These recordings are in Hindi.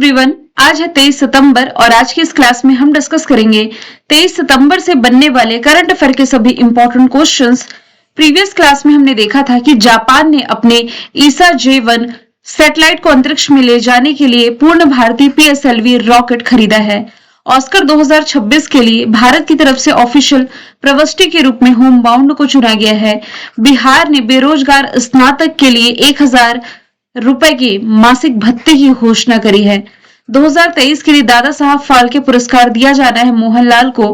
एवरीवन, आज है 23 सितंबर और आज की इस क्लास में हम डिस्कस करेंगे 23 सितंबर से बनने वाले करंट अफेयर के सभी इंपॉर्टेंट क्वेश्चंस। प्रीवियस क्लास में हमने देखा था कि जापान ने अपने ईसा J1 सैटेलाइट को अंतरिक्ष में ले जाने के लिए पूर्ण भारतीय PSLV रॉकेट खरीदा है। ऑस्कर 2026 के लिए भारत की तरफ से ऑफिशियल प्रविष्टि के रूप में होम बाउंड को चुना गया है। बिहार ने बेरोजगार स्नातक के लिए 1000 रुपए के मासिक भत्ते की घोषणा करी है। 2023 के लिए दादा साहब फाल्के पुरस्कार दिया जाना है मोहनलाल को।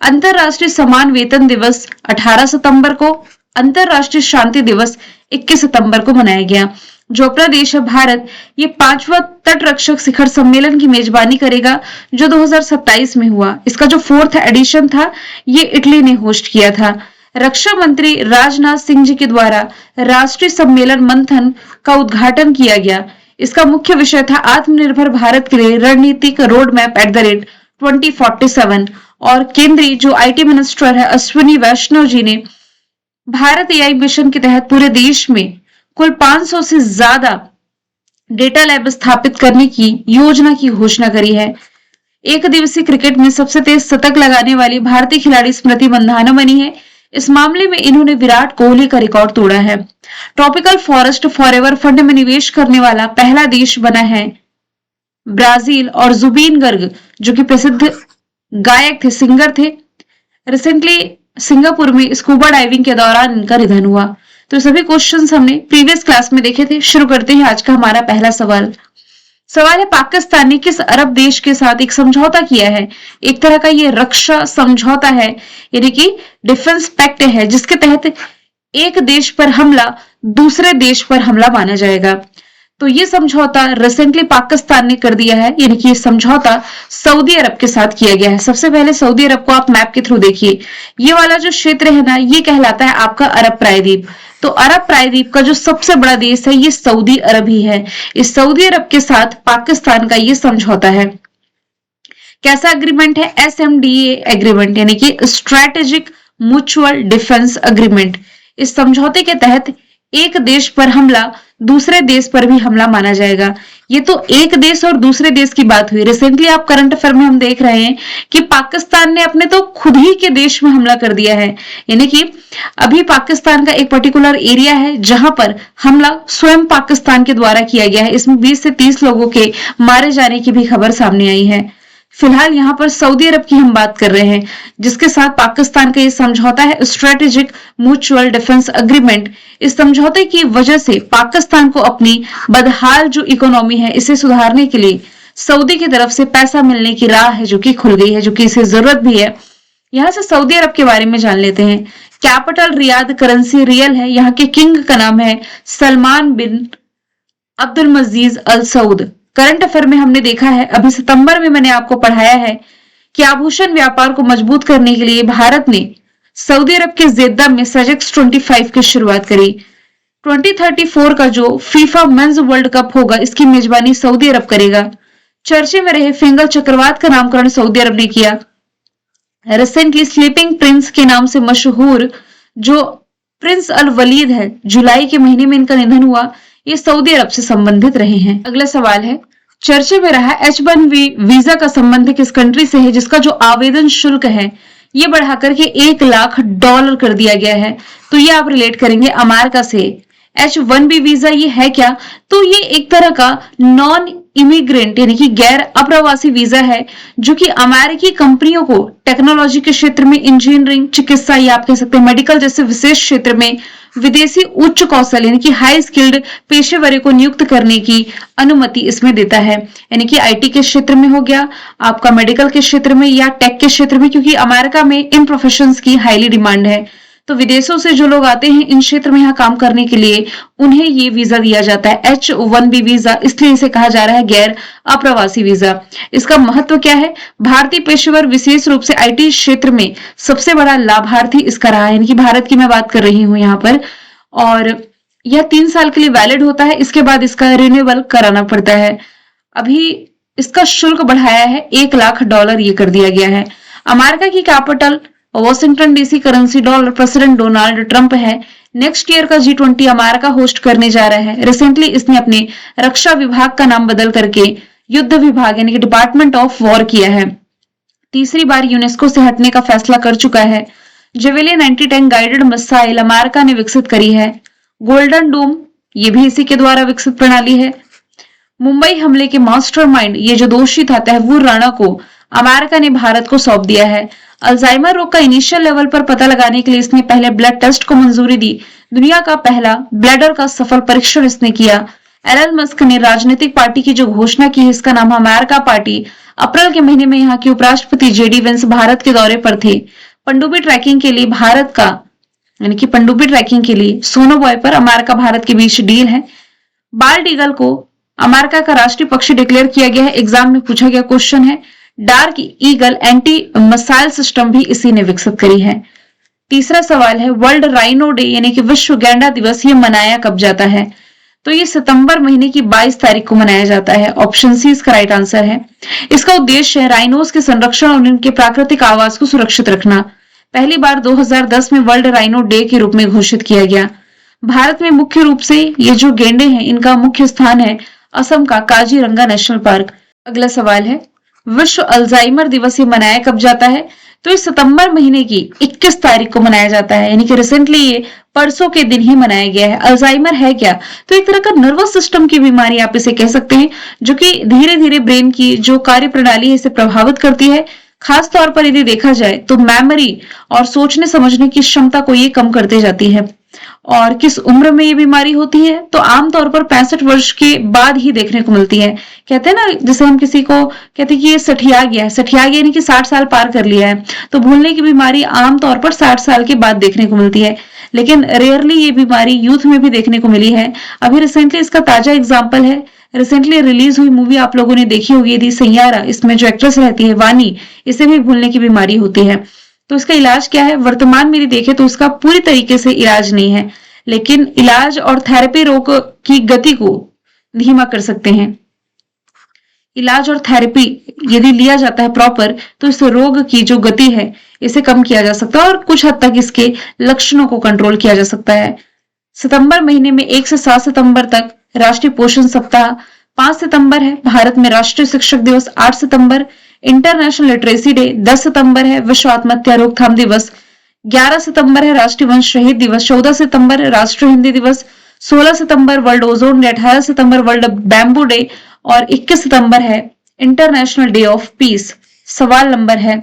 अंतरराष्ट्रीय समान वेतन दिवस 18 सितंबर को, अंतरराष्ट्रीय शांति दिवस 21 सितंबर को मनाया गया। जो अपना देश है भारत, ये 5वां तटरक्षक शिखर सम्मेलन की मेजबानी करेगा जो 2027 में हुआ। इसका जो 4th एडिशन था ये इटली ने होस्ट किया था। रक्षा मंत्री राजनाथ सिंह जी के द्वारा राष्ट्रीय सम्मेलन मंथन का उद्घाटन किया गया। इसका मुख्य विषय था आत्मनिर्भर भारत के लिए रणनीतिक रोड मैप @ 2047 और केंद्रीय जो IT मिनिस्टर है अश्विनी वैष्णव जी ने भारत AI मिशन के तहत पूरे देश में कुल 500 से ज्यादा डेटा लैब स्थापित करने की योजना की घोषणा करी है। एक दिवसीय क्रिकेट में सबसे तेज शतक लगाने वाली भारतीय खिलाड़ी स्मृति मंधाना बनी है। इस मामले में इन्होंने विराट कोहली का रिकॉर्ड तोड़ा है। ट्रॉपिकल फॉरेस्ट फॉरएवर फंड में निवेश करने वाला पहला देश बना है ब्राजील। और जुबीन गर्ग जो कि प्रसिद्ध गायक थे, सिंगर थे, रिसेंटली सिंगापुर में स्कूबा डाइविंग के दौरान इनका निधन हुआ। तो सभी क्वेश्चंस हमने प्रीवियस क्लास में देखे थे। शुरू करते हैं आज का हमारा पहला सवाल। सवाल है, पाकिस्तान ने किस अरब देश के साथ एक समझौता किया है? एक तरह का ये रक्षा समझौता है, यानी कि डिफेंस पैक्ट है, जिसके तहत एक देश पर हमला दूसरे देश पर हमला माना जाएगा। तो ये समझौता रिसेंटली पाकिस्तान ने कर दिया है, यानी कि ये समझौता सऊदी अरब के साथ किया गया है। सबसे पहले सऊदी अरब को आप मैप के थ्रू देखिए। ये वाला जो क्षेत्र है ना, ये कहलाता है आपका अरब प्रायद्वीप। तो अरब प्रायद्वीप का जो सबसे बड़ा देश है ये सऊदी अरब ही है। इस सऊदी अरब के साथ पाकिस्तान का ये समझौता है। कैसा एग्रीमेंट है? SMDA एग्रीमेंट, यानी कि स्ट्रेटेजिक म्यूचुअल डिफेंस एग्रीमेंट। इस समझौते के तहत एक देश पर हमला दूसरे देश पर भी हमला माना जाएगा। ये तो एक देश और दूसरे देश की बात हुई। रिसेंटली आप करंट अफेयर में हम देख रहे हैं कि पाकिस्तान ने अपने तो खुद ही के देश में हमला कर दिया है, यानी कि अभी पाकिस्तान का एक पर्टिकुलर एरिया है जहां पर हमला स्वयं पाकिस्तान के द्वारा किया गया है। इसमें 20 से 30 लोगों के मारे जाने की भी खबर सामने आई है। फिलहाल यहाँ पर सऊदी अरब की हम बात कर रहे हैं, जिसके साथ पाकिस्तान का ये समझौता है स्ट्रेटेजिक म्यूचुअल डिफेंस एग्रीमेंट। इस समझौते की वजह से पाकिस्तान को अपनी बदहाल जो इकोनॉमी है इसे सुधारने के लिए सऊदी की तरफ से पैसा मिलने की राह है जो कि खुल गई है, जो कि इसे जरूरत भी है। यहाँ से सऊदी अरब के बारे में जान लेते हैं। कैपिटल रियाद, करेंसी रियल है। यहाँ के किंग का नाम है सलमान बिन अब्दुल मजीज अल सऊद। करंट अफेयर में हमने देखा है, अभी सितंबर में मैंने आपको पढ़ाया है कि आभूषण व्यापार को मजबूत करने के लिए भारत ने सऊदी अरब के जेद्दा में सजेक्स 25 की शुरुआत करी। 2034 का जो फीफा मेंस वर्ल्ड कप होगा इसकी मेजबानी सऊदी अरब करेगा। चर्चे में रहे फिंगल चक्रवात का नामकरण सऊदी अरब ने किया। रिसेंटली स्लीपिंग प्रिंस के नाम से मशहूर जो प्रिंस अल वलीद है, जुलाई के महीने में इनका निधन हुआ। ये सऊदी अरब से संबंधित रहे हैं। अगला सवाल है, चर्चे में रहा H1B वीजा का संबंध किस कंट्री से है, जिसका जो आवेदन शुल्क है ये बढ़ाकर के $1 लाख कर दिया गया है। तो ये आप रिलेट करेंगे अमेरिका से। H1B वीजा ये है क्या? तो ये एक तरह का नॉन इमिग्रेंट यानी कि गैर अप्रवासी वीजा है, जो कि अमेरिकी कंपनियों को टेक्नोलॉजी के क्षेत्र में, इंजीनियरिंग, चिकित्सा या आप कह सकते हैं मेडिकल जैसे विशेष क्षेत्र में विदेशी उच्च कौशल यानी कि हाई स्किल्ड पेशेवरों को नियुक्त करने की अनुमति इसमें देता है। यानी कि IT के क्षेत्र में हो गया, आपका मेडिकल के क्षेत्र में या टेक के क्षेत्र में, क्योंकि अमेरिका में इन प्रोफेशंस की हाईली डिमांड है। तो विदेशों से जो लोग आते हैं इन क्षेत्र में यहाँ काम करने के लिए, उन्हें ये वीजा दिया जाता है H1B वीजा, इसलिए इसे कहा जा रहा है गैर अप्रवासी वीजा। इसका महत्व क्या है? भारतीय पेशेवर विशेष रूप से IT क्षेत्र में सबसे बड़ा लाभार्थी इसका रहा है, यानी कि भारत की मैं बात कर रही हूँ यहाँ पर। और यह 3 साल के लिए वैलिड होता है, इसके बाद इसका रिन्यूअल कराना पड़ता है। अभी इसका शुल्क बढ़ाया है $1 लाख ये कर दिया गया है। अमेरिका की capital Washington DC, currency dollar, president Donald Trump है। नेक्स्ट ईयर का G20 अमेरिका होस्ट करने जा रहा है। रिसेंटली इसने अपने रक्षा विभाग का नाम बदल करके युद्ध विभाग यानी कि डिपार्टमेंट ऑफ वॉर किया है। तीसरी बार यूनेस्को से हटने का फैसला कर चुका है। Javelin anti tank guided missile America ने विकसित करी है। गोल्डन डोम ये भी इसी के द्वारा विकसित प्रणाली है। मुंबई हमले के मास्टरमाइंड ये जो दोषी था तैमूर राणा को अमेरिका ने भारत को सौंप दिया है। अल्जाइमर रोग का इनिशियल लेवल पर पता लगाने के लिए इसने पहले ब्लड टेस्ट को मंजूरी दी। दुनिया का पहला ब्लैडर का सफल परीक्षण इसने किया। एलन मस्क ने राजनीतिक पार्टी की जो घोषणा की है इसका नाम अमेरिका पार्टी। अप्रैल के महीने में यहाँ के उपराष्ट्रपति जेडी वेंस भारत के दौरे पर थे। पनडुब्बी ट्रैकिंग के लिए भारत का यानी कि पनडुब्बी ट्रैकिंग के लिए सोनोबॉय पर अमेरिका भारत के बीच डील है। बाल्ड ईगल को अमेरिका का राष्ट्रीय पक्षी डिक्लेयर किया गया है। एग्जाम में पूछा गया क्वेश्चन है। Dark eagle anti missile system भी इसी ने विकसित करी है। तीसरा सवाल है वर्ल्ड राइनो डे यानी कि विश्व गैंडा दिवस ये मनाया कब जाता है? तो ये सितंबर महीने की 22 तारीख को मनाया जाता है। ऑप्शन सी इसका राइट आंसर है। इसका उद्देश्य है राइनोस के संरक्षण और उनके प्राकृतिक आवास को सुरक्षित रखना। पहली बार 2010 में वर्ल्ड राइनो डे के रूप में घोषित किया गया। भारत में मुख्य रूप से ये जो गेंडे हैं इनका मुख्य स्थान है असम का काजीरंगा नेशनल पार्क। अगला सवाल है विश्व अल्जाइमर दिवस ये मनाया कब जाता है? तो इस सितंबर महीने की 21 तारीख को मनाया जाता है यानी कि रिसेंटली ये परसों के दिन ही मनाया गया है। अल्जाइमर है क्या? तो एक तरह का नर्वस सिस्टम की बीमारी आप इसे कह सकते हैं जो कि धीरे धीरे ब्रेन की जो कार्य प्रणाली है इसे प्रभावित करती है। खास तौर पर यदि देखा जाए तो मेमोरी और सोचने समझने की क्षमता को ये कम करते जाती है। और किस उम्र में ये बीमारी होती है? तो आमतौर पर 65 वर्ष के बाद ही देखने को मिलती है। कहते हैं ना जैसे हम किसी को कहते हैं कि ये सठिया गया यानी कि 60 साल पार कर लिया है। तो भूलने की बीमारी आमतौर पर 60 साल के बाद देखने को मिलती है, लेकिन रेयरली ये बीमारी यूथ में भी देखने को मिली है। अभी रिसेंटली इसका ताजा एग्जाम्पल है रिसेंटली रिलीज हुई मूवी आप लोगों ने देखी होगी यदि सैयारा, इसमें जो एक्ट्रेस रहती है वानी, इसे भी भूलने की बीमारी होती है। तो इसका इलाज क्या है? वर्तमान में यदि देखें तो इसका पूरी तरीके से इलाज नहीं है, लेकिन इलाज और थेरेपी रोग की गति को धीमा कर सकते हैं। इलाज और थेरेपी यदि लिया जाता है प्रॉपर तो इस रोग की जो गति है इसे कम किया जा सकता है और कुछ हद तक इसके लक्षणों को कंट्रोल किया जा सकता है। सितंबर महीने में 1 से 7 सितंबर तक राष्ट्रीय पोषण सप्ताह, 5 सितंबर है भारत में राष्ट्रीय शिक्षक दिवस, 8 सितंबर इंटरनेशनल लिटरेसी डे, 10 सितंबर है विश्व आत्महत्या रोकथाम दिवस, 11 सितंबर है राष्ट्रीय वंश शहीद दिवस, 14 सितंबर राष्ट्रीय हिंदी दिवस, 16 सितंबर वर्ल्ड ओजोन डे, 18 सितंबर वर्ल्ड बैम्बू डे और 21 सितंबर है इंटरनेशनल डे ऑफ पीस। सवाल नंबर है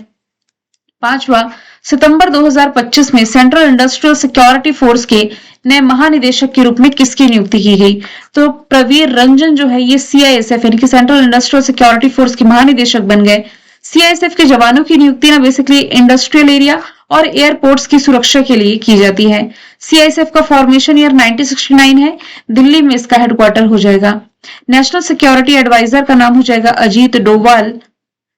5वां, सितंबर 2025 में सेंट्रल इंडस्ट्रियल सिक्योरिटी फोर्स के नए महानिदेशक के रूप में किसकी नियुक्ति की गई? तो प्रवीर रंजन जो है ये सीआईएसएफ यानी कि सेंट्रल इंडस्ट्रियल सिक्योरिटी फोर्स के महानिदेशक बन गए। सीआईएसएफ के जवानों की नियुक्ति ना बेसिकली इंडस्ट्रियल एरिया और एयरपोर्ट्स की सुरक्षा के लिए की जाती है। सीआईएसएफ का फॉर्मेशन ईयर 1969 है। दिल्ली में इसका हेडक्वार्टर हो जाएगा। नेशनल सिक्योरिटी एडवाइजर का नाम हो जाएगा अजीत डोवाल।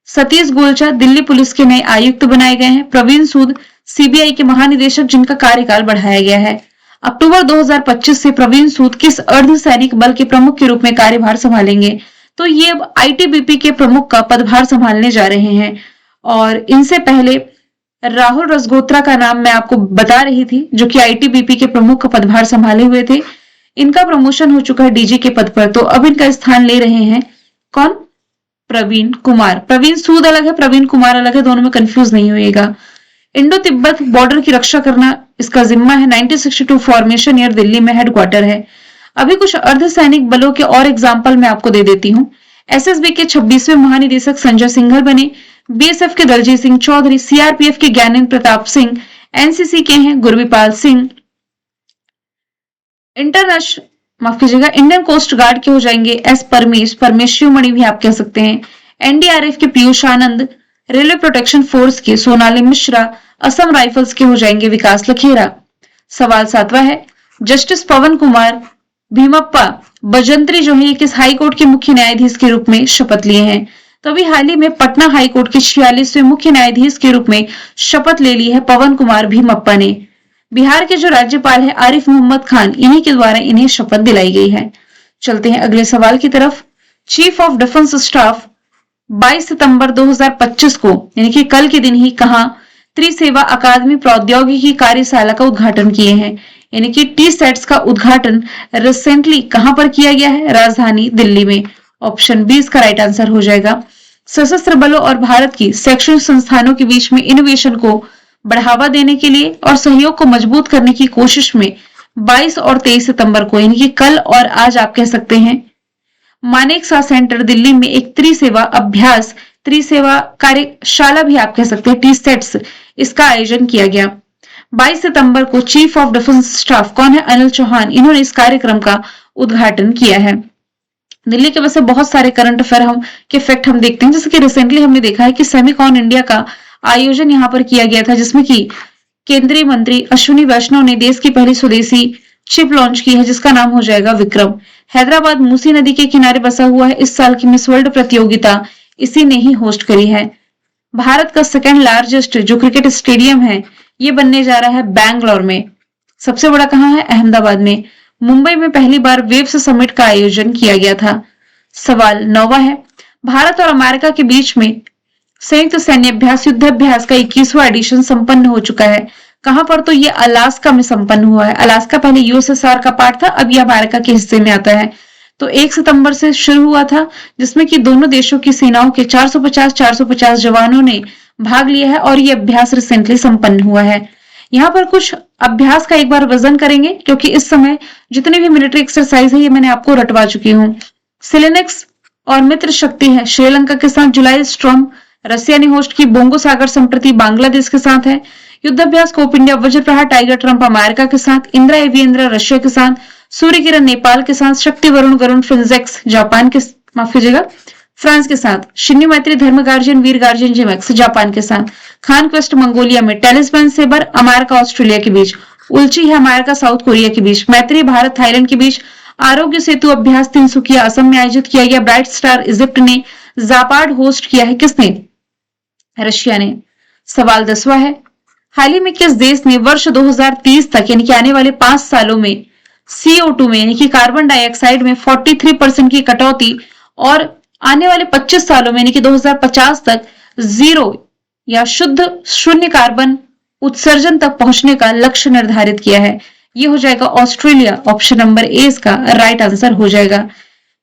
सतीश गोलचा दिल्ली पुलिस के नए आयुक्त बनाए गए हैं। प्रवीण सूद सीबीआई के महानिदेशक जिनका कार्यकाल बढ़ाया गया है। अक्टूबर 2025 से प्रवीण सूद किस अर्धसैनिक बल के प्रमुख के रूप में कार्यभार संभालेंगे? तो ये अब आईटीबीपी के प्रमुख का पदभार संभालने जा रहे हैं। और इनसे पहले राहुल रजगोत्रा का नाम मैं आपको बता रही थी जो कि आईटीबीपी के प्रमुख का पदभार संभाले हुए थे। इनका प्रमोशन हो चुका है डीजी के पद पर, तो अब इनका स्थान ले रहे हैं कौन? प्रवीण कुमार। प्रवीण सूद अलग है, प्रवीण कुमार अलग है, दोनों में कंफ्यूज नहीं होइएगा। इंडो तिब्बत बॉर्डर की रक्षा करना इसका जिम्मा है। 1962 फॉर्मेशन ईयर दिल्ली में हेडक्वार्टर है। अभी कुछ अर्धसैनिक बलों के और एग्जाम्पल मैं आपको दे देती हूँ। एसएसबी के 26वें महानिदेशक संजय सिंघल बने। बीएसएफ के दलजीत सिंह चौधरी, सीआरपीएफ के ज्ञानेंद्र प्रताप सिंह, एनसीसी के हैं गुरविपाल सिंह, इंडियन कोस्ट गार्ड के हो जाएंगे एस परमेश्वर मणि भी आप कह सकते हैं। एनडीआरएफ के पीयूष आनंद, रेलवे प्रोटेक्शन फोर्स के सोनाली मिश्रा, असम राइफल्स के हो जाएंगे विकास लखेरा। सवाल 7वां है जस्टिस पवन कुमार भीमप्पा बजंत्री जो है किस हाई कोर्ट के मुख्य न्यायाधीश के रूप में शपथ लिए हैं? तो अभी हाल ही में पटना हाई कोर्ट के 46वें मुख्य न्यायाधीश के रूप में शपथ ले ली है पवन कुमार भीमप्पा ने। बिहार के जो राज्यपाल है आरिफ मोहम्मद खान, इन्हीं के द्वारा इन्हें शपथ दिलाई गई है। चलते हैं अगले सवाल की तरफ। चीफ ऑफ डिफेंस स्टाफ 22 सितंबर 2025 को यानी कि कल के दिन ही कहां त्रिसेवा अकादमी प्रौद्योगिकी कार्यशाला का उद्घाटन किए हैं? यानी कि टी सेट्स का उद्घाटन रिसेंटली कहां पर किया गया है? राजधानी दिल्ली में। ऑप्शन बी इसका राइट आंसर हो जाएगा। सशस्त्र बलों और भारत की शैक्षणिक संस्थानों के बीच में इनोवेशन को बढ़ावा देने के लिए और सहयोग को मजबूत करने की कोशिश में 22 और 23 सितंबर को, यानी कि कल और आज आप कह सकते हैं, मानेकशॉ सेंटर दिल्ली में एक त्रिसेवा कार्यशाला भी आप कह सकते हैं, टी सेट्स, इसका आयोजन किया गया। 22 सितंबर को चीफ ऑफ डिफेंस स्टाफ कौन है? अनिल चौहान, इन्होंने इस कार्यक्रम का उद्घाटन किया है। दिल्ली के वैसे बहुत सारे करंट अफेयर के फैक्ट हम देखते हैं, जैसे कि रिसेंटली हमने देखा है कि सेमिकॉन इंडिया का आयोजन यहाँ पर किया गया था, जिसमें कि केंद्रीय मंत्री अश्विनी वैष्णव ने देश की पहली स्वदेशी चिप लॉन्च की है, जिसका नाम हो जाएगा विक्रम। हैदराबाद मूसी नदी के किनारे बसा हुआ है। इस साल की मिस वर्ल्ड प्रतियोगिता इसी ने ही होस्ट करी है। भारत का सेकेंड लार्जेस्ट जो क्रिकेट स्टेडियम है, ये बनने जा रहा है बैंगलोर में। सबसे बड़ा कहाँ है? अहमदाबाद में। मुंबई में पहली बार वेव्स समिट का आयोजन किया गया था। सवाल 9वां है, भारत और अमेरिका के बीच में संयुक्त सैन्य अभ्यास युद्धाभ्यास का 21वां एडिशन संपन्न हो चुका है। कहां पर? तो ये अलास्का में संपन्न हुआ है। अलास्का पहले यूएसएसआर का पार्ट था, अब ये अमेरिका के हिस्से में आता है। तो 1 सितंबर से शुरू हुआ था, जिसमें कि दोनों देशों की सेनाओं के 450 जवानों ने भाग लिया है और ये अभ्यास रिसेंटली संपन्न हुआ है। यहाँ पर कुछ अभ्यास का एक बार वजन करेंगे, क्योंकि इस समय जितनी भी मिलिट्री एक्सरसाइज है ये मैंने आपको रटवा चुकी हूँ। सिलेनेक्स और मित्र शक्ति है श्रीलंका के साथ, जुलाई स्ट्रॉम रसिया ने होस्ट की, बोंगो सागर संप्रति बांग्लादेश के साथ है, युद्धाभ्यास Cope India Vajraprahar Tiger Triumph America के साथ, इंद्रा एवियेंद्रा रशिया के साथ, सूर्य किरण नेपाल के साथ, शक्ति वरुण गरुण फिन्जेक्स जापान के, माफ कीजिएगा, फ्रांस के साथ, शिन्यू मैत्री धर्म गार्जियन वीर गार्जियन जिमेक्स जापान के साथ, खान क्वेस्ट मंगोलिया में, टेलिस्मैन सेबर अमेरिका ऑस्ट्रेलिया के बीच, उल्ची है अमेरिका साउथ कोरिया के बीच, मैत्री भारत थाईलैंड के बीच, आरोग्य सेतु अभ्यास तिनसुकिया असम में आयोजित किया गया, ब्राइट स्टार इजिप्ट ने, जापाड होस्ट किया है, किसने? रशिया ने। सवाल 10वां है, हाल ही में किस देश ने वर्ष 2030 तक यानी कि आने वाले 5 सालों में CO2 में यानी कि कार्बन डाइऑक्साइड में 43% की कटौती और आने वाले 25 सालों में यानी कि 2050 तक जीरो या शुद्ध शून्य कार्बन उत्सर्जन तक पहुंचने का लक्ष्य निर्धारित किया है? ये हो जाएगा ऑस्ट्रेलिया। ऑप्शन नंबर ए इसका राइट आंसर हो जाएगा।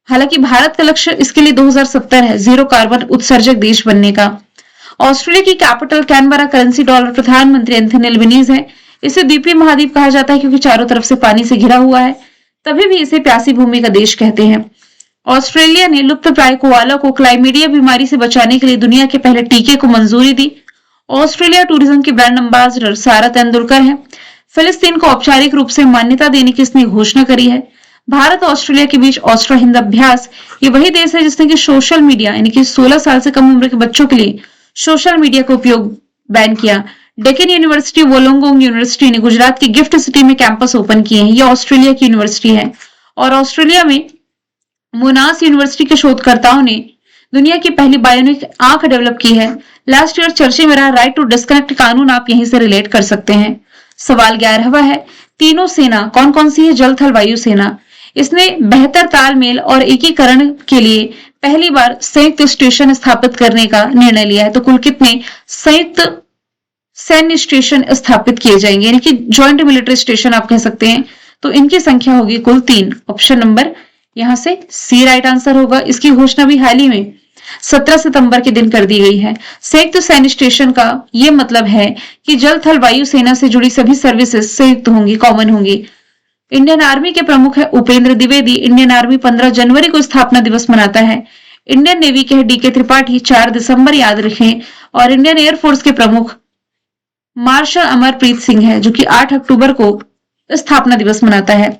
हालांकि भारत का लक्ष्य इसके लिए 2070 है, जीरो कार्बन उत्सर्जक देश बनने का। ऑस्ट्रेलिया की कैपिटल कैनबरा, करेंसी डॉलर, प्रधानमंत्री एंथनी अल्बनीज़ है। इसे द्वीपीय महाद्वीप कहा जाता है क्योंकि चारों तरफ से पानी से घिरा हुआ है, तभी भी इसे प्यासी भूमि का देश कहते हैं। ऑस्ट्रेलिया ने लुप्तप्राय कोआला को क्लाइमीडिया बीमारी से बचाने के लिए दुनिया के पहले टीके को मंजूरी दी। ऑस्ट्रेलिया टूरिज्म की ब्रांड एम्बेसडर सारा तेंदुलकर है। फिलिस्तीन को औपचारिक रूप से मान्यता देने की इसने घोषणा करी है। भारत और ऑस्ट्रेलिया के बीच ऑस्ट्रो हिंद अभ्यास, ये वही देश है जिसने कि सोशल मीडिया यानी कि 16 साल से कम उम्र के बच्चों के लिए सोशल मीडिया का उपयोग बैन किया। डेक्कन यूनिवर्सिटी, वोलोंगोंग यूनिवर्सिटी ने गुजरात की गिफ्ट सिटी में कैंपस ओपन किए हैं। ये ऑस्ट्रेलिया की यूनिवर्सिटी है। और ऑस्ट्रेलिया में मोनास यूनिवर्सिटी के शोधकर्ताओं ने दुनिया की पहली बायोनिक आंख डेवलप की है। लास्ट ईयर चर्चे में रहा राइट टू डिस्कनेक्ट कानून आप यहीं से रिलेट कर सकते हैं। सवाल 11वां है, तीनों सेना कौन कौन सी है? जल थल वायु सेना। इसने बेहतर तालमेल और एकीकरण के लिए पहली बार संयुक्त स्टेशन स्थापित करने का निर्णय लिया है। तो कुल कितने संयुक्त सैन्य स्टेशन स्थापित किए जाएंगे, यानी कि ज्वाइंट मिलिट्री स्टेशन आप कह सकते हैं। तो इनकी संख्या होगी कुल 3। ऑप्शन नंबर यहां से सी राइट आंसर होगा। इसकी घोषणा भी हाल ही में 17 सितंबर के दिन कर दी गई है। संयुक्त सैन्य स्टेशन का यह मतलब है कि जल थल वायु सेना से जुड़ी सभी सर्विसेज संयुक्त होंगी, कॉमन होंगी। इंडियन आर्मी के प्रमुख है उपेंद्र द्विवेदी। इंडियन आर्मी 15 जनवरी को स्थापना दिवस मनाता है। इंडियन नेवी के DK त्रिपाठी 4 दिसंबर याद रखें। और इंडियन एयरफोर्स के प्रमुख मार्शल अमरप्रीत सिंह है, जो कि 8 अक्टूबर को स्थापना दिवस मनाता है।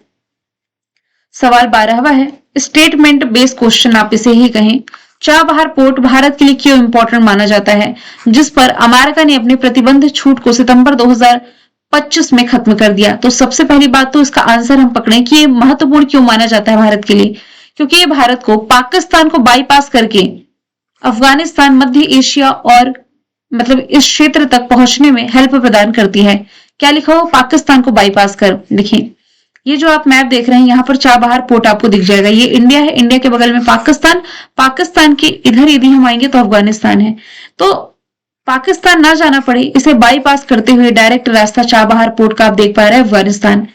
सवाल 12वां है, स्टेटमेंट बेस्ड क्वेश्चन आप इसे ही कहें। चाबहार पोर्ट भारत के लिए क्यों इंपॉर्टेंट माना जाता है, जिस पर अमेरिका ने अपने प्रतिबंध छूट को सितंबर 2025 में खत्म कर दिया? तो सबसे पहली बात तो इसका आंसर हम पकड़ें कि ये महत्वपूर्ण क्यों माना जाता है भारत के लिए, क्योंकि ये भारत को पाकिस्तान को बाईपास करके अफगानिस्तान, मध्य एशिया और मतलब इस क्षेत्र तक पहुंचने में हेल्प प्रदान करती है। क्या लिखा हो? पाकिस्तान को बाईपास कर। देखिए ये जो आप मैप देख रहे हैं, यहाँ पर चाबहार पोर्ट आपको दिख जाएगा। ये इंडिया है, इंडिया के बगल में पाकिस्तान, पाकिस्तान के इधर यदि हम आएंगे तो अफगानिस्तान है। तो पाकिस्तान ना जाना पड़े, इसे बाईपास करते हुए डायरेक्ट रास्ता चाबहार पोर्ट का आप देख पा रहे हैं अफगानिस्तान।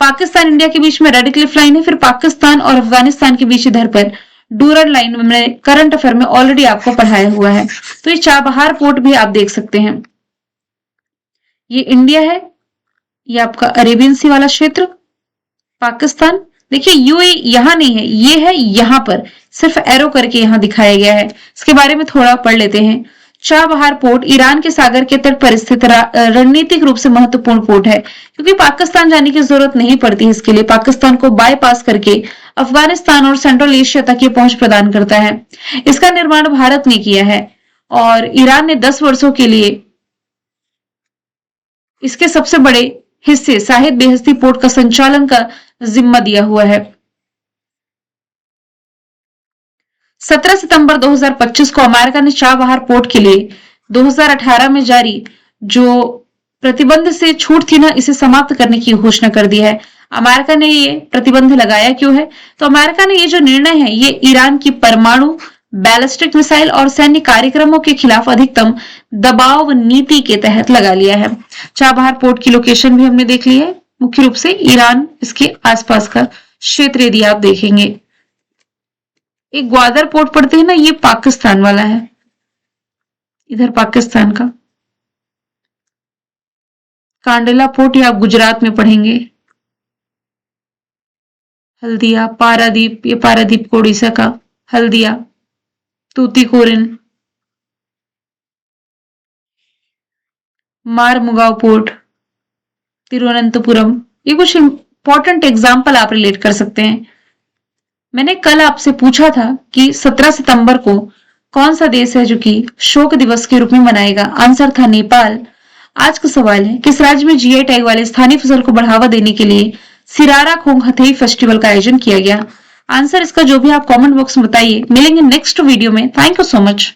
पाकिस्तान इंडिया के बीच में रेड क्लिफ लाइन है, फिर पाकिस्तान और अफगानिस्तान के बीच इधर पर डूरल लाइन में मैंने करंट अफेयर में ऑलरेडी आपको पढ़ाया हुआ है। तो ये चाबहार पोर्ट भी आप देख सकते हैं। ये इंडिया है, ये आपका अरेबियन सी वाला क्षेत्र, पाकिस्तान। देखिए यूएई यहां नहीं है, ये है यहां पर, सिर्फ एरो करके यहां दिखाया गया है। इसके बारे में थोड़ा पढ़ लेते हैं। चाबहार पोर्ट ईरान के सागर के तट पर स्थित रणनीतिक रूप से महत्वपूर्ण पोर्ट है, क्योंकि पाकिस्तान जाने की जरूरत नहीं पड़ती। इसके लिए पाकिस्तान को बाईपास करके अफगानिस्तान और सेंट्रल एशिया तक ये पहुंच प्रदान करता है। इसका निर्माण भारत ने किया है और ईरान ने 10 वर्षों के लिए इसके सबसे बड़े हिस्से शाहिद बेहस्ती पोर्ट का संचालन का जिम्मा दिया हुआ है। 17 सितंबर 2025 को अमेरिका ने चाबहार पोर्ट के लिए 2018 में जारी जो प्रतिबंध से छूट थी ना, इसे समाप्त करने की घोषणा कर दी है। अमेरिका ने ये प्रतिबंध लगाया क्यों है? तो अमेरिका ने ये जो निर्णय है ये ईरान की परमाणु, बैलिस्टिक मिसाइल और सैन्य कार्यक्रमों के खिलाफ अधिकतम दबाव नीति के तहत लगा लिया है। चाबहार पोर्ट की लोकेशन भी हमने देख ली है, मुख्य रूप से ईरान, इसके आसपास का क्षेत्र यदि आप देखेंगे। एक ग्वादर पोर्ट पढ़ते हैं ना, ये पाकिस्तान वाला है, इधर पाकिस्तान का। कांडला पोर्ट ये आप गुजरात में पढ़ेंगे। हल्दिया, पारादीप, ये पारादीप को उड़ीसा का, हल्दिया, तूतीकोरिन, मारमुगाव पोर्ट, तिरुवनंतपुरम। ये कुछ इंपॉर्टेंट एग्जाम्पल आप रिलेट कर सकते हैं। मैंने कल आपसे पूछा था कि 17 सितंबर को कौन सा देश है जो कि शोक दिवस के रूप में मनाएगा? आंसर था नेपाल। आज का सवाल है, किस राज्य में जीआई टैग वाले स्थानीय फसल को बढ़ावा देने के लिए सिरारा खोंग हथेई फेस्टिवल का आयोजन किया गया? आंसर इसका जो भी आप कमेंट बॉक्स में बताइए। मिलेंगे नेक्स्ट वीडियो में। Thank you so much.